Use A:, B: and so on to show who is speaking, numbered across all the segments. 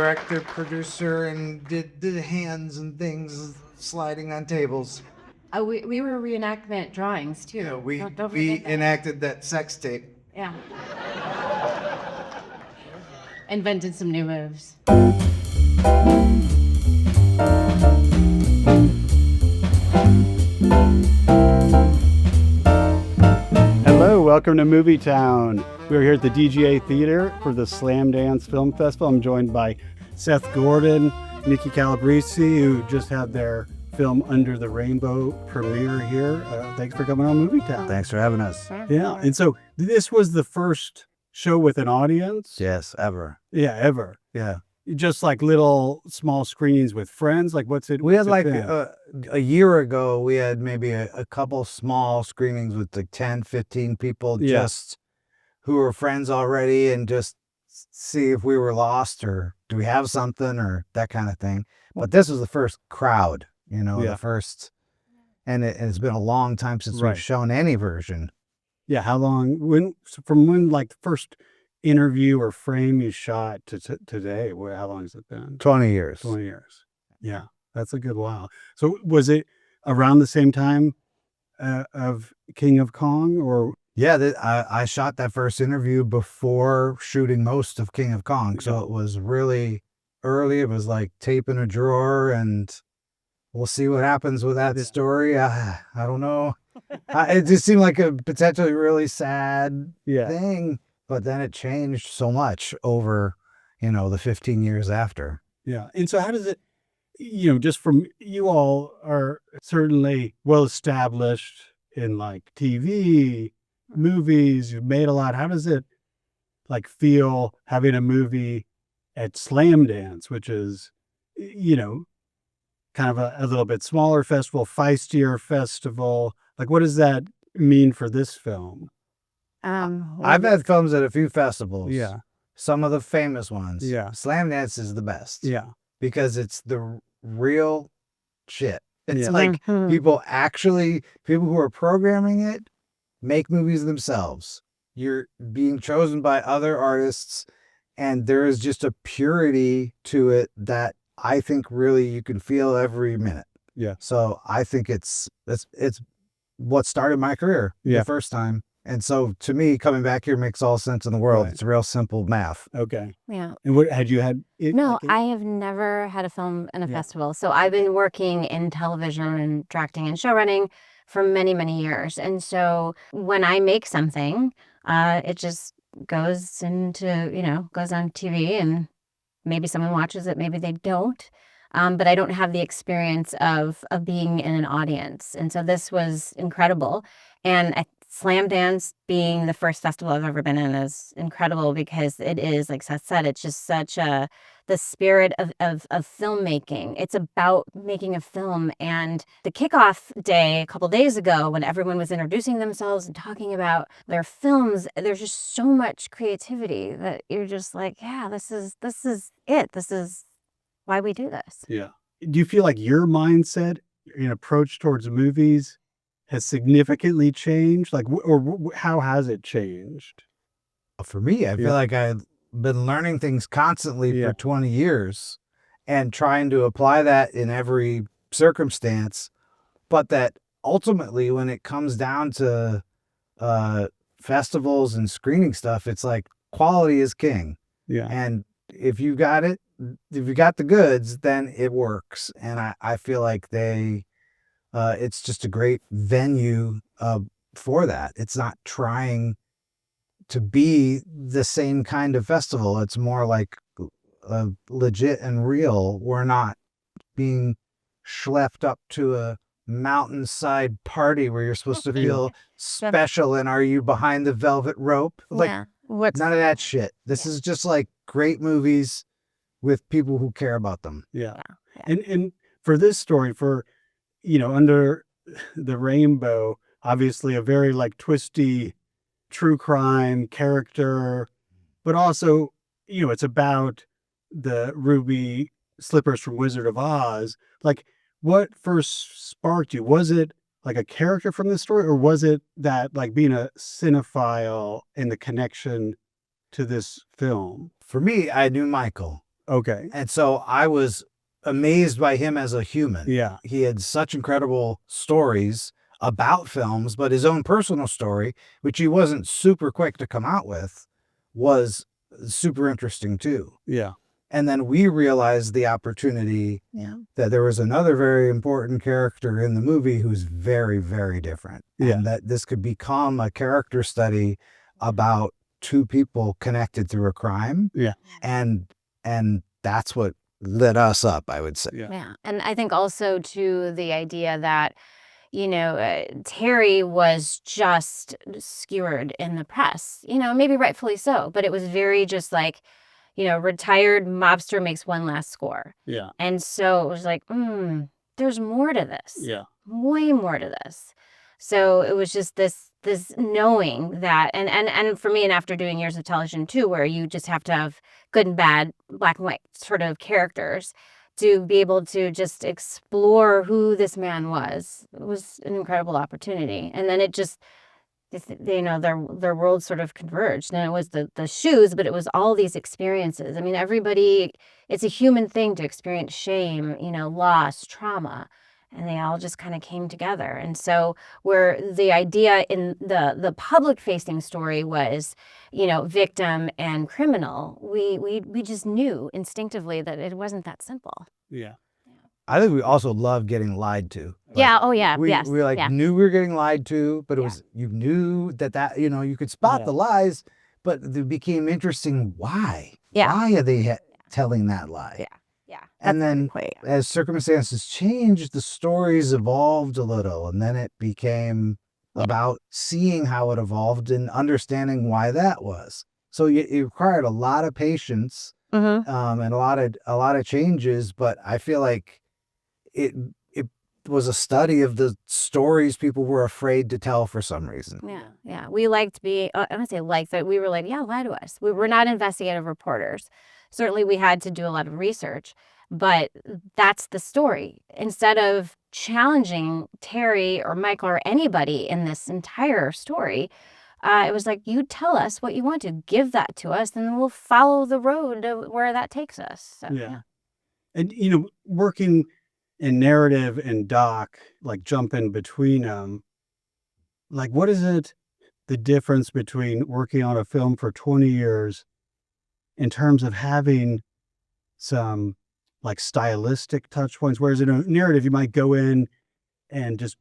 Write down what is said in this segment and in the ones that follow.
A: director, producer, and did the hands and things sliding on tables.
B: We were reenactment drawings too.
A: Yeah, we
B: Don't
A: we
B: forget that.
A: enacted that sex tape.
B: Yeah. Invented some new moves.
C: Hello, welcome to Movie Town. We're here at the DGA Theater for the Slamdance Film Festival. I'm joined by Seth Gordon, Nikki Calabrese, who just had their film Under the Rainbow premiere here. Thanks for coming on Movie Town.
D: Thanks for having us.
C: Yeah, and so this was the first show with an audience?
D: Yes, ever.
C: Yeah, ever.
D: Yeah.
C: Just like little small screenings with friends? Like what's it?
D: We had
C: what's it
D: like
C: been?
D: a year ago, we had maybe a couple small screenings with like 10, 15 people
C: Yeah.
D: just who were friends already and just see if we were lost or do we have something or that kind of thing. But this was the first crowd,
C: Yeah.
D: the first, and it's been a long time since
C: Right.
D: we've shown any version.
C: Yeah, how long? From when like the first interview or frame you shot to today? How long has it been?
D: 20 years.
C: 20 years. Yeah, that's a good while. So was it around the same time of King of Kong or?
D: Yeah, I shot that first interview before shooting most of King of Kong. So it was really early. It was like tape in a drawer and we'll see what happens with that story. I don't know. It just seemed like a potentially really sad thing, but then it changed so much over, the 15 years after.
C: Yeah. And so how does it, just from you all are certainly well established in like TV, movies, you've made a lot. How does it like feel having a movie at Slamdance, which is, kind of a little bit smaller festival, feistier festival? Like, what does that mean for this film?
D: I've had films at a few festivals.
C: Yeah.
D: Some of the famous ones.
C: Yeah.
D: Slamdance is the best.
C: Yeah.
D: Because it's the real shit. It's
C: Yeah.
D: like people who are programming it make movies themselves. You're being chosen by other artists, and there is just a purity to it that I think really you can feel every minute.
C: Yeah.
D: So I think it's what started my career the first time. And so to me, coming back here makes all sense in the world.
C: Right.
D: It's real simple math.
C: Okay.
B: Yeah.
C: And what had you had?
B: No, I have never had a film in a festival. So I've been working in television and directing and show running for many, many years. And so when I make something, it just goes goes on TV and maybe someone watches it, maybe they don't. But I don't have the experience of being in an audience. And so this was incredible. And Slamdance being the first festival I've ever been in is incredible because it is, like Seth said, it's just such the spirit of filmmaking. It's about making a film. And the kickoff day a couple days ago when everyone was introducing themselves and talking about their films, there's just so much creativity that you're just like, yeah, this is it. This is why we do this.
C: Yeah. Do you feel like your mindset and approach towards movies has significantly changed? Like, how has it changed?
D: For me, I feel like I've been learning things constantly for 20 years and trying to apply that in every circumstance. But that ultimately, when it comes down to festivals and screening stuff, it's like quality is king.
C: Yeah.
D: And if you got it, if you got the goods, then it works. And I feel like it's just a great venue for that. It's not trying to be the same kind of festival. It's more like legit and real. We're not being schlepped up to a mountainside party where you're supposed to feel special and are you behind the velvet rope? Like none of that shit. This is just like great movies with people who care about them.
C: Yeah. And for this story, Under the Rainbow, obviously a very like twisty true crime character, but also, it's about the ruby slippers from Wizard of Oz. Like, what first sparked you? Was it like a character from this story, or was it that like being a cinephile and the connection to this film?
D: For me, I knew Michael.
C: Okay.
D: And so I was amazed by him as a human.
C: Yeah.
D: He had such incredible stories about films, but his own personal story, which he wasn't super quick to come out with, was super interesting too.
C: Yeah.
D: And then we realized the opportunity that there was another very important character in the movie who's very, very different.
C: Yeah.
D: And that this could become a character study about two people connected through a crime.
C: Yeah.
D: And that's what lit us up, I would say.
C: Yeah.
B: Yeah. And I think also to the idea that, Terry was just skewered in the press, maybe rightfully so, but it was very just like, retired mobster makes one last score.
C: Yeah.
B: And so it was like, there's more to this.
C: Yeah.
B: Way more to this. So it was just this knowing that, and for me, and after doing years of television too, where you just have to have good and bad, black and white sort of characters to be able to just explore who this man was. It was an incredible opportunity. And then it just, their worlds sort of converged. And it was the shoes, but it was all these experiences. I mean, everybody, it's a human thing to experience shame, loss, trauma. And they all just kind of came together. And so where the idea in the public facing story was, victim and criminal, we just knew instinctively that it wasn't that simple.
C: Yeah.
D: I think we also love getting lied to.
B: Yeah. Oh yeah.
D: We,
B: Yes.
D: we like
B: yeah.
D: knew we were getting lied to, but it was, you knew that, you could spot the lies, but it became interesting. Why?
B: Yeah.
D: Why are they telling that lie?
B: Yeah. Yeah.
D: And
B: That's a
D: then
B: good point.
D: as circumstances changed, the stories evolved a little, and then it became about seeing how it evolved and understanding why that was. So it required a lot of patience,
B: Mm-hmm.
D: and a lot of changes, but I feel like it was a study of the stories people were afraid to tell for some reason.
B: Yeah. Yeah. We liked being, I don't say like that. We were like, yeah, lie to us. We were not investigative reporters. Certainly we had to do a lot of research, but that's the story. Instead of challenging Terry or Michael or anybody in this entire story, it was like, you tell us what you want to, give that to us, and then we'll follow the road to where that takes us. So,
C: Yeah. And, working in narrative and doc, like jump in between them, like what is it, the difference between working on a film for 20 years in terms of having some like stylistic touch points, whereas in a narrative, you might go in and just,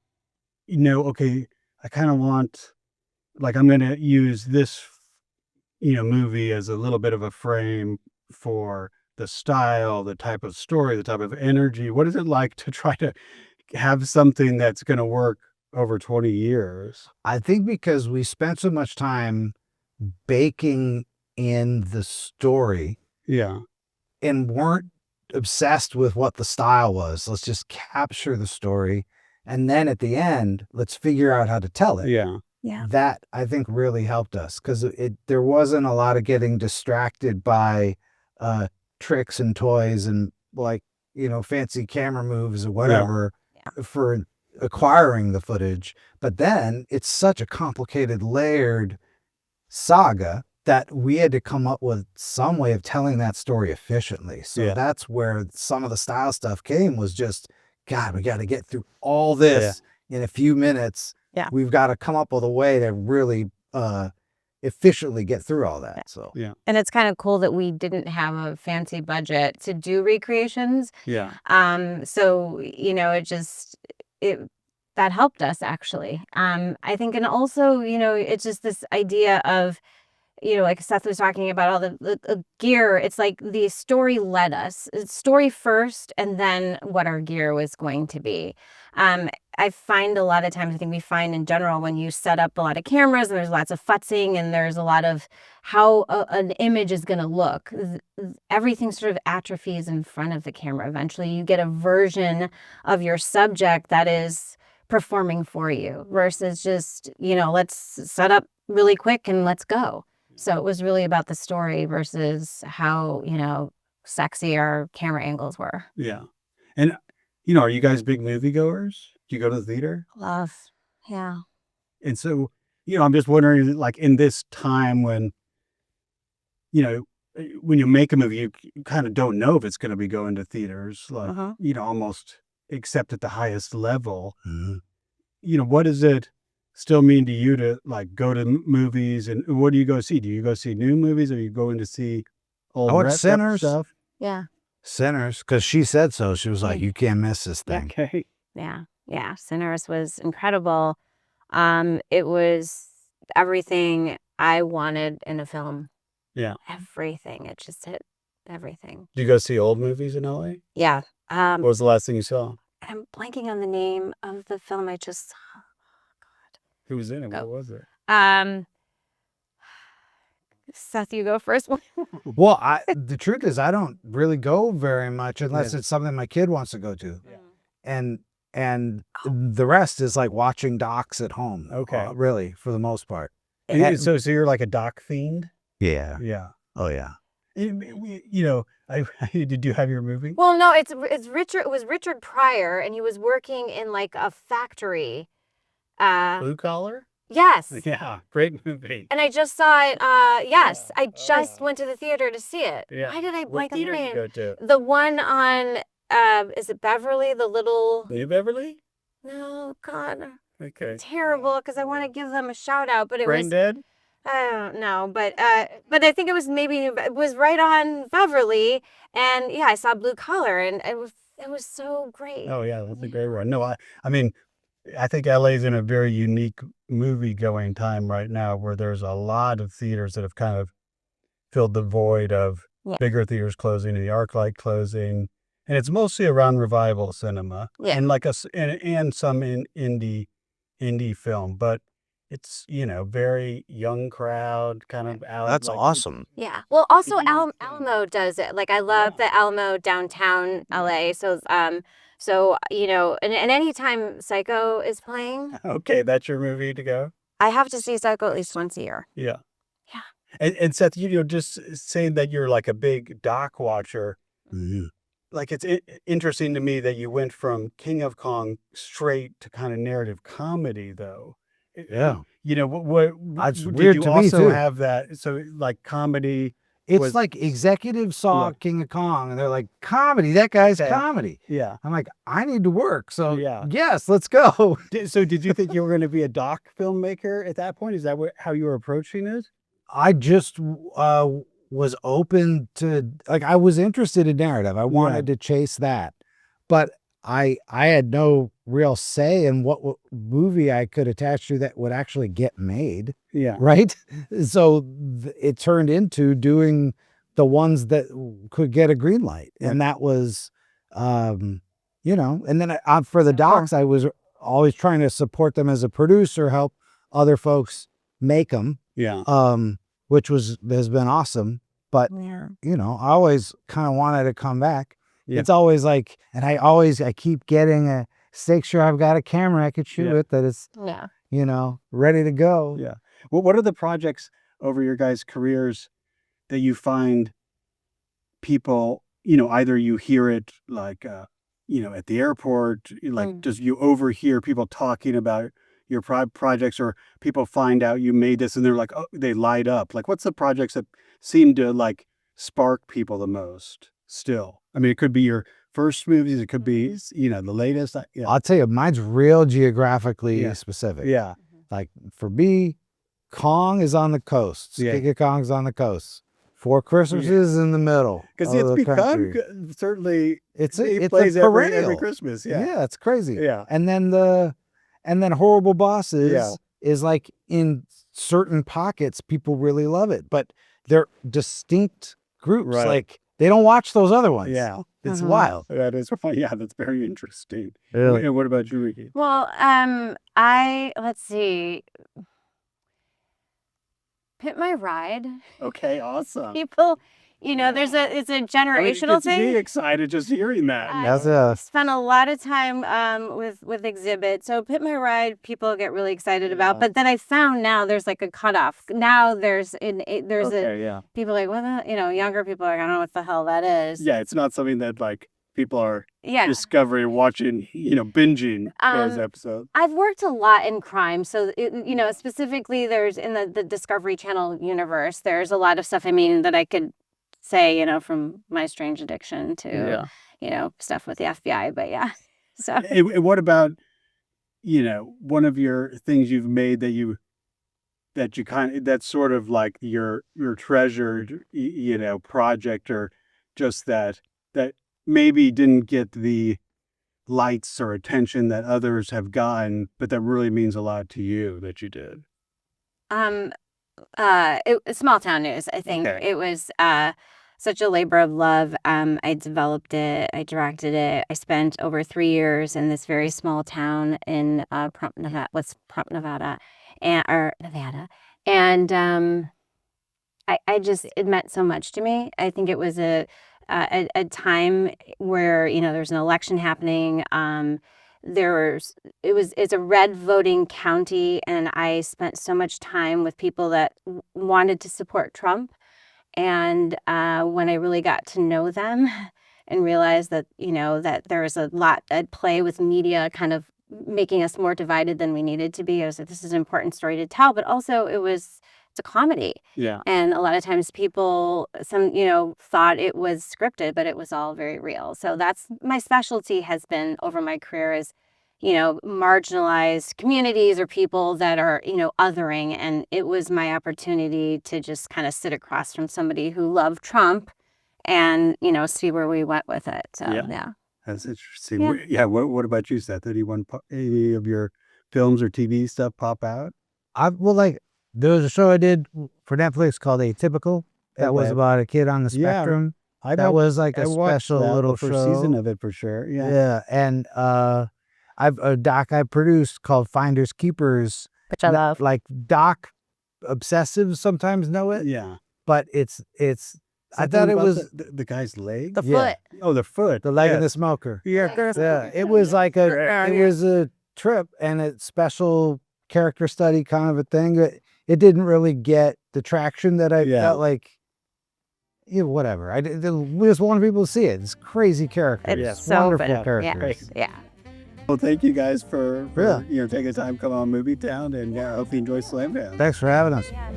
C: okay, I kind of want, like, I'm going to use this, movie as a little bit of a frame for the style, the type of story, the type of energy. What is it like to try to have something that's going to work over 20 years?
D: I think because we spent so much time baking in the story
C: Yeah.
D: and weren't obsessed with what the style was. Let's just capture the story. And then at the end, let's figure out how to tell it.
C: Yeah.
B: yeah.
D: That I think really helped us because there wasn't a lot of getting distracted by tricks and toys and fancy camera moves or whatever for acquiring the footage. But then it's such a complicated, layered saga that we had to come up with some way of telling that story efficiently. So that's where some of the style stuff came, was just, God, we got to get through all this in a few minutes.
B: Yeah.
D: We've got to come up with a way to really efficiently get through all that. So
B: And it's kind of cool that we didn't have a fancy budget to do recreations.
C: Yeah.
B: So, that helped us actually. I think, and also, it's just this idea of, like Seth was talking about all the gear. It's like the story led us. It's story first, and then what our gear was going to be. I find a lot of times, I think we find in general, when you set up a lot of cameras and there's lots of futzing and there's a lot of how an image is going to look, everything sort of atrophies in front of the camera. Eventually you get a version of your subject that is performing for you versus just, let's set up really quick and let's go. So it was really about the story versus how, sexy our camera angles were.
C: Yeah. And, are you guys big moviegoers? Do you go to the theater?
B: Love. Yeah.
C: And so, I'm just wondering, like in this time when, when you make a movie, you kind of don't know if it's going to be going to theaters, like, almost except at the highest level.
D: Mhm.
C: What does it still mean to you to like go to movies, and what do you go see? Do you go see new movies, or you go in to see old
D: I went
C: rep
D: Sinners.
C: stuff?
B: Yeah.
D: Sinners, because she said so. She was like, "You can't miss this thing."
C: Okay.
B: Yeah. Sinners was incredible. It was everything I wanted in a film.
C: Yeah.
B: Everything. It just hit everything.
C: Do you go see old movies in LA?
B: Yeah.
C: What was the last thing you saw?
B: I'm blanking on the name of the film I just saw.
C: Who was in it?
B: Go.
C: What was it?
B: Seth, you go first.
D: Well, the truth is, I don't really go very much unless it's something my kid wants to go to, and the rest is like watching docs at home.
C: Okay.
D: Really, for the most part.
C: So you're like a doc fiend?
D: Yeah.
C: Yeah.
D: Oh yeah.
C: Did you have your movie?
B: Well, no, it's Richard. It was Richard Pryor, and he was working in like a factory.
C: Blue Collar?
B: Yes.
C: Yeah, great movie.
B: And I just saw it. Yes, I just went to the theater to see it.
C: Yeah.
B: Why did I
C: What
B: blank on the
C: theater did you
B: name?
C: go to?
B: The one on. Is it Beverly? The little.
C: New Beverly?
B: No, God,
C: Okay.
B: terrible. Because I want to give them a shout out, but it
C: Brain
B: was.
C: Dead?
B: I don't know, but I think it was it was right on Beverly, and yeah, I saw Blue Collar, and it was so great.
C: Oh yeah, that's a great one. No, I mean, I think LA's in a very unique movie going time right now, where there's a lot of theaters that have kind of filled the void of bigger theaters closing and the ArcLight closing, and it's mostly around revival cinema and like and some indie film, but it's very young crowd kind of out.
D: That's
C: like,
D: awesome.
B: Yeah. Well, also Alamo does it. Like I love the Alamo downtown LA. So and anytime Psycho is playing,
C: Okay, that's your movie to go.
B: I have to see Psycho at least once a year.
C: Yeah.
B: Yeah.
C: And Seth, just saying that you're like a big doc watcher,
D: Mhm.
C: like it's interesting to me that you went from King of Kong straight to kind of narrative comedy, though.
D: Yeah.
C: What
D: That's
C: did
D: weird
C: you
D: to me,
C: also
D: too.
C: have that? So like comedy.
D: It's like executive saw King of Kong, and they're like, comedy. That guy's comedy.
C: Yeah.
D: I'm like, I need to work. So
C: Yeah.
D: yes, let's go.
C: So did you think you were going to be a doc filmmaker at that point? Is that how you were approaching it?
D: I just was open to, like, I was interested in narrative. I wanted to chase that, but I had no real say in what movie I could attach to that would actually get made.
C: Yeah.
D: Right. So it turned into doing the ones that could get a green light. And that was, and then for the docs, I was always trying to support them as a producer, help other folks make them.
C: Yeah.
D: Which has been awesome. But, I always kind of wanted to come back. Yeah. It's always like, and I keep getting make sure I've got a camera I could shoot with that is, ready to go.
C: Yeah. Well, what are the projects over your guys' careers that you find people, either you hear it like, at the airport, like, does you overhear people talking about your projects, or people find out you made this and they're like, oh, they light up? Like, what's the projects that seem to like spark people the most still? I mean, it could be your first movies, it could be, the latest.
D: I'll tell you, mine's real geographically specific.
C: Yeah.
D: Like for me, Kong is on the coast. King of Kong's on the coast. Four Christmases in the middle.
C: Because it's become certainly, it plays every Christmas.
D: Yeah, it's crazy.
C: Yeah.
D: And then Horrible Bosses is like in certain pockets, people really love it, but they're distinct groups.
C: Right.
D: Like they don't watch those other ones.
C: Yeah.
D: It's wild.
C: That is funny. Yeah, that's very interesting.
D: Really?
C: And what about you, Ricky?
B: Well, let's see. Pit My Ride.
C: Okay, awesome.
B: People, it's a generational thing.
C: Me excited just hearing that.
B: I spent a lot of time with exhibit. So Pit My Ride, people get really excited about. But then I found now there's like a cutoff. Now people like, younger people are like, I don't know what the hell that is.
C: Yeah, it's not something that like people are discovering, watching, binging those episodes.
B: I've worked a lot in crime. So, specifically there's in the Discovery Channel universe, there's a lot of stuff, that I could say, from my strange addiction to, stuff with the FBI. But yeah, so.
C: And what about, one of your things you've made that's sort of like your treasured, project, or just that maybe didn't get the lights or attention that others have gotten, but that really means a lot to you that you did?
B: Small town news. I think
C: Okay.
B: it was such a labor of love. I developed it, I directed it. I spent over 3 years in this very small town in Prompt, Nevada, Nevada, and it meant so much to me. I think it was a time where there's an election happening. It's a red voting county, and I spent so much time with people that wanted to support Trump. And when I really got to know them and realized that that there was a lot at play with media kind of making us more divided than we needed to be, I was like, this is an important story to tell. But also it's a comedy.
C: Yeah.
B: And a lot of times people, thought it was scripted, but it was all very real. So that's my specialty has been over my career is, marginalized communities or people that are, othering. And it was my opportunity to just kind of sit across from somebody who loved Trump and, see where we went with it. So, yeah.
C: That's interesting. Yeah. What about you, Seth? Any of your films or TV stuff pop out?
D: There was a show I did for Netflix called Atypical. That was about a kid on the
C: Yeah,
D: spectrum.
C: I
D: That was like a
C: I watched
D: special
C: that
D: little
C: first
D: show.
C: season of it for sure. Yeah.
D: Yeah, and I've a doc I produced called Finders Keepers.
B: Which I love.
D: Like doc obsessives sometimes know it,
C: Yeah.
D: but it's. I thought it was
C: the guy's leg.
B: The
D: Yeah.
B: foot.
C: Oh, the foot.
D: the leg
C: yeah.
D: of the smoker.
C: Yeah.
D: Yeah, it was like it was a trip and a special character study kind of a thing. It didn't really get the traction that I felt like. Whatever. We just wanted people to see it. It's crazy characters.
B: It's so
D: wonderful
B: good.
D: characters.
B: Yeah.
C: Well, thank you guys for
D: Yeah.
C: taking the time to come on Movie Town, and I hope you enjoy Slamdance.
D: Thanks for having us.
B: Yeah.